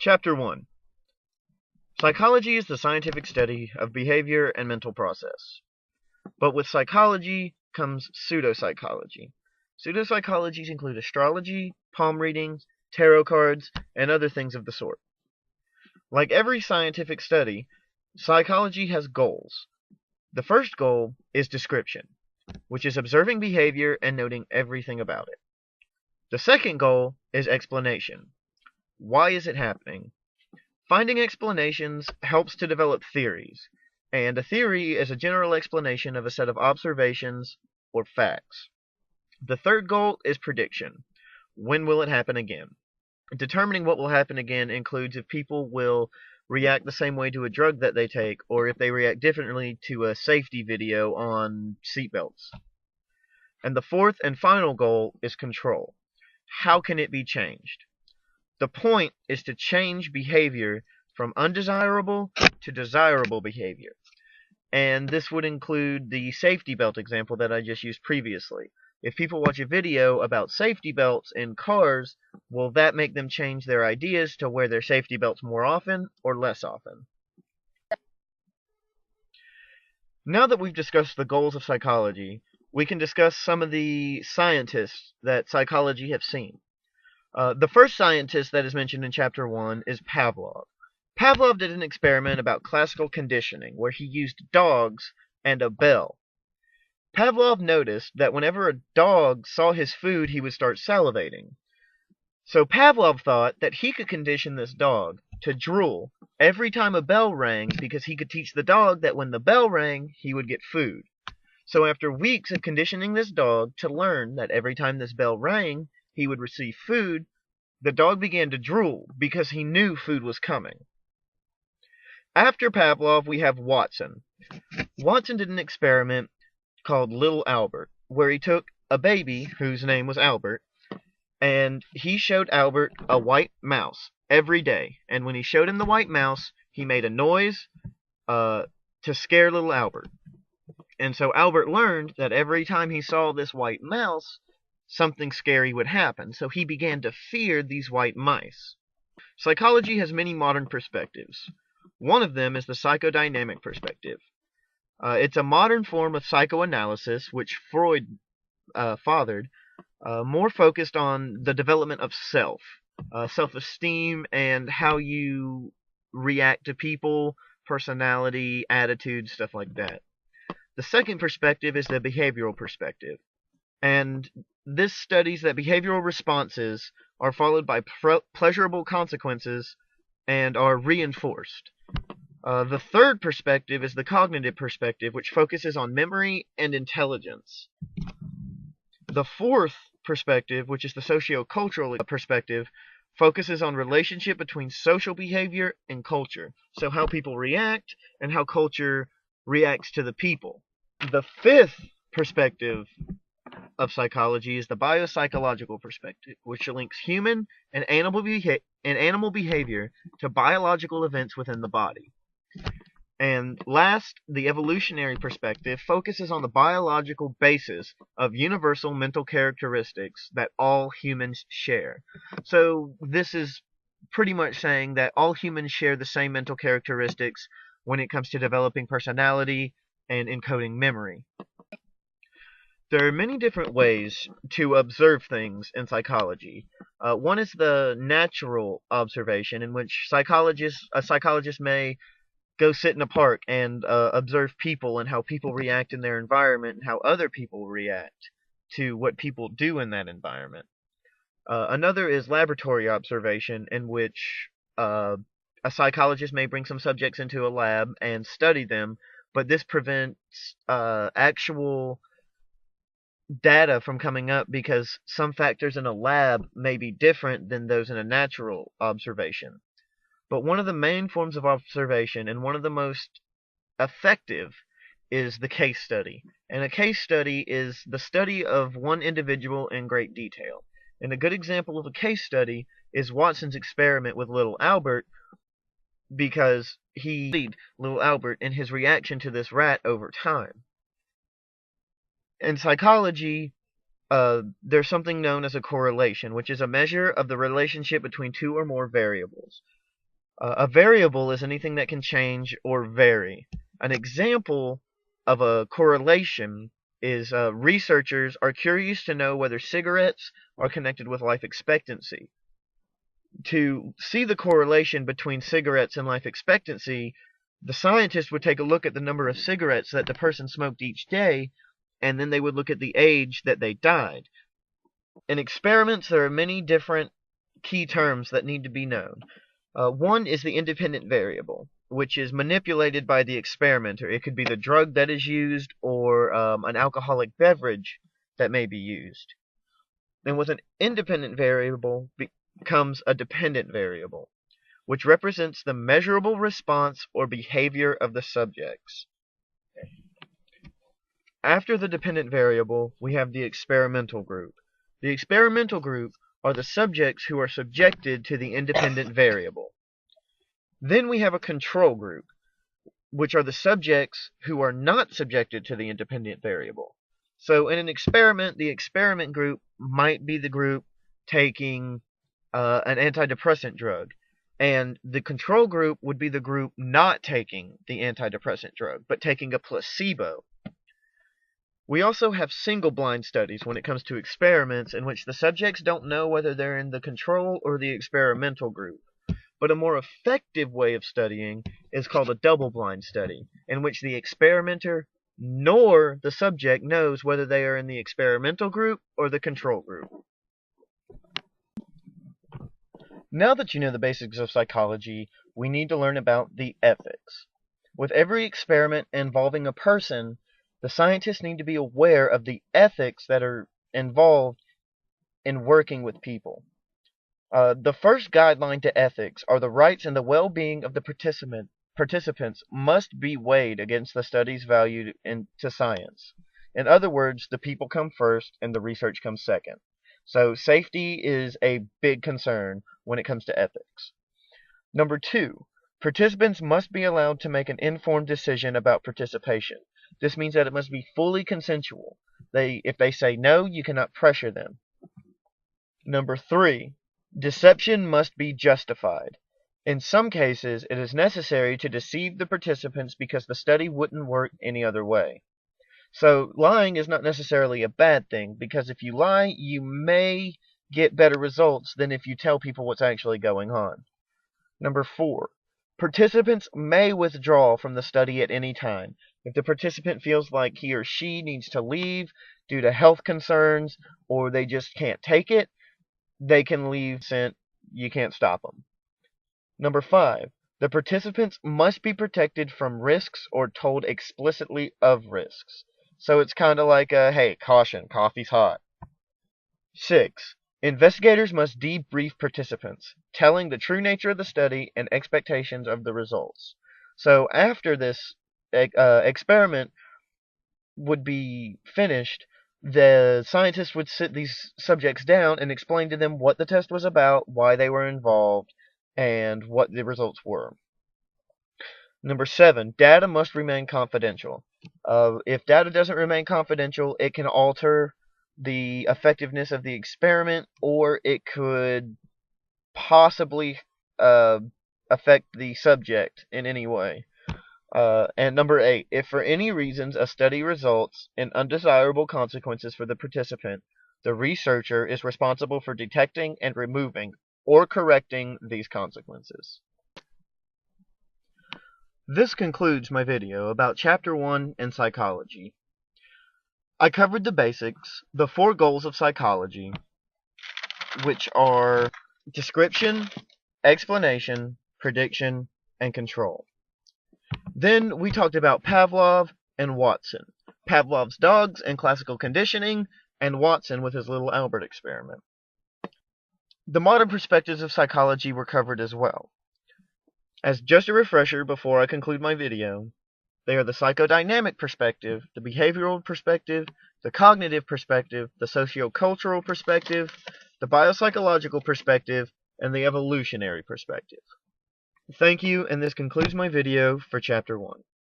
Chapter 1. Psychology is the scientific study of behavior and mental process. But with psychology comes pseudopsychology. Pseudopsychologies include astrology, palm readings, tarot cards, and other things of the sort. Like every scientific study, psychology has goals. The first goal is description, which is observing behavior and noting everything about it. The second goal is explanation. Why is it happening? Finding explanations helps to develop theories, and a theory is a general explanation of a set of observations or facts. The third goal is prediction. When will it happen again? Determining what will happen again includes if people will react the same way to a drug that they take, or if they react differently to a safety video on seatbelts. And the fourth and final goal is control. How can it be changed? The point is to change behavior from undesirable to desirable behavior. And this would include the safety belt example that I just used previously. If people watch a video about safety belts in cars, will that make them change their ideas to wear their safety belts more often or less often? Now that we've discussed the goals of psychology, we can discuss some of the scientists that psychology have seen. The first scientist that is mentioned in Chapter 1 is Pavlov. Pavlov did an experiment about classical conditioning where he used dogs and a bell. Pavlov noticed that whenever a dog saw his food, he would start salivating. So Pavlov thought that he could condition this dog to drool every time a bell rang because he could teach the dog that when the bell rang, he would get food. So after weeks of conditioning this dog to learn that every time this bell rang, he would receive food, the dog began to drool because he knew food was coming. After Pavlov, we have Watson. Watson did an experiment called Little Albert, where he took a baby whose name was Albert, and he showed Albert a white mouse every day. And when he showed him the white mouse, he made a noise to scare little Albert. And so Albert learned that every time he saw this white mouse, something scary would happen, so he began to fear these white mice. Psychology has many modern perspectives. One of them is the psychodynamic perspective. It's a modern form of psychoanalysis, which Freud fathered, more focused on the development of self, self-esteem, and how you react to people, personality, attitude, stuff like that. The second perspective is the behavioral perspective. And this studies that behavioral responses are followed by pleasurable consequences and are reinforced. The third perspective is the cognitive perspective, which focuses on memory and intelligence. The fourth perspective, which is the socio-cultural perspective, focuses on relationship between social behavior and culture. So how people react and how culture reacts to the people. The fifth perspective of psychology is the biopsychological perspective, which links human and animal behavior to biological events within the body. And last, the evolutionary perspective focuses on the biological basis of universal mental characteristics that all humans share. So this is pretty much saying that all humans share the same mental characteristics when it comes to developing personality and encoding memory. There are many different ways to observe things in psychology. One is the natural observation, in which a psychologist may go sit in a park and observe people and how people react in their environment and how other people react to what people do in that environment. Another is laboratory observation, in which a psychologist may bring some subjects into a lab and study them, but this prevents actual data from coming up because some factors in a lab may be different than those in a natural observation. But one of the main forms of observation, and one of the most effective, is the case study. And a case study is the study of one individual in great detail. And a good example of a case study is Watson's experiment with little Albert, because he studied little Albert and his reaction to this rat over time. In psychology, there's something known as a correlation, which is a measure of the relationship between two or more variables. A variable is anything that can change or vary. An example of a correlation is researchers are curious to know whether cigarettes are connected with life expectancy. To see the correlation between cigarettes and life expectancy, the scientist would take a look at the number of cigarettes that the person smoked each day, and then they would look at the age that they died. In experiments, there are many different key terms that need to be known. One is the independent variable, which is manipulated by the experimenter. It could be the drug that is used or an alcoholic beverage that may be used. And with an independent variable comes a dependent variable, which represents the measurable response or behavior of the subjects. After the dependent variable, we have the experimental group. The experimental group are the subjects who are subjected to the independent variable. Then we have a control group, which are the subjects who are not subjected to the independent variable. So in an experiment, the experiment group might be the group taking an antidepressant drug, and the control group would be the group not taking the antidepressant drug, but taking a placebo. We also have single-blind studies when it comes to experiments in which the subjects don't know whether they're in the control or the experimental group. But a more effective way of studying is called a double-blind study, in which the experimenter nor the subject knows whether they are in the experimental group or the control group. Now that you know the basics of psychology, we need to learn about the ethics. With every experiment involving a person, the scientists need to be aware of the ethics that are involved in working with people. The first guideline to ethics are the rights and the well-being of the participants must be weighed against the study's value to science. In other words, the people come first and the research comes second. So safety is a big concern when it comes to ethics. Number 2, participants must be allowed to make an informed decision about participation. This means that it must be fully consensual. If they say no, you cannot pressure them. Number 3, deception must be justified. In some cases, it is necessary to deceive the participants because the study wouldn't work any other way. So lying is not necessarily a bad thing, because if you lie, you may get better results than if you tell people what's actually going on. Number 4, participants may withdraw from the study at any time. If the participant feels like he or she needs to leave due to health concerns or they just can't take it, they can leave. You can't stop them. Number 5, the participants must be protected from risks or told explicitly of risks. So it's kind of like hey, caution, coffee's hot. 6, investigators must debrief participants, telling the true nature of the study and expectations of the results. So after this experiment would be finished, the scientists would sit these subjects down and explain to them what the test was about, why they were involved, and what the results were. Number 7, data must remain confidential. If data doesn't remain confidential, it can alter the effectiveness of the experiment, or it could possibly affect the subject in any way. And number 8, if for any reasons a study results in undesirable consequences for the participant, the researcher is responsible for detecting and removing or correcting these consequences. This concludes my video about Chapter 1 in Psychology. I covered the basics, the 4 goals of psychology, which are description, explanation, prediction, and control. Then we talked about Pavlov and Watson, Pavlov's dogs and classical conditioning, and Watson with his little Albert experiment. The modern perspectives of psychology were covered as well. As just a refresher before I conclude my video, they are the psychodynamic perspective, the behavioral perspective, the cognitive perspective, the sociocultural perspective, the biopsychological perspective, and the evolutionary perspective. Thank you, and this concludes my video for Chapter 1.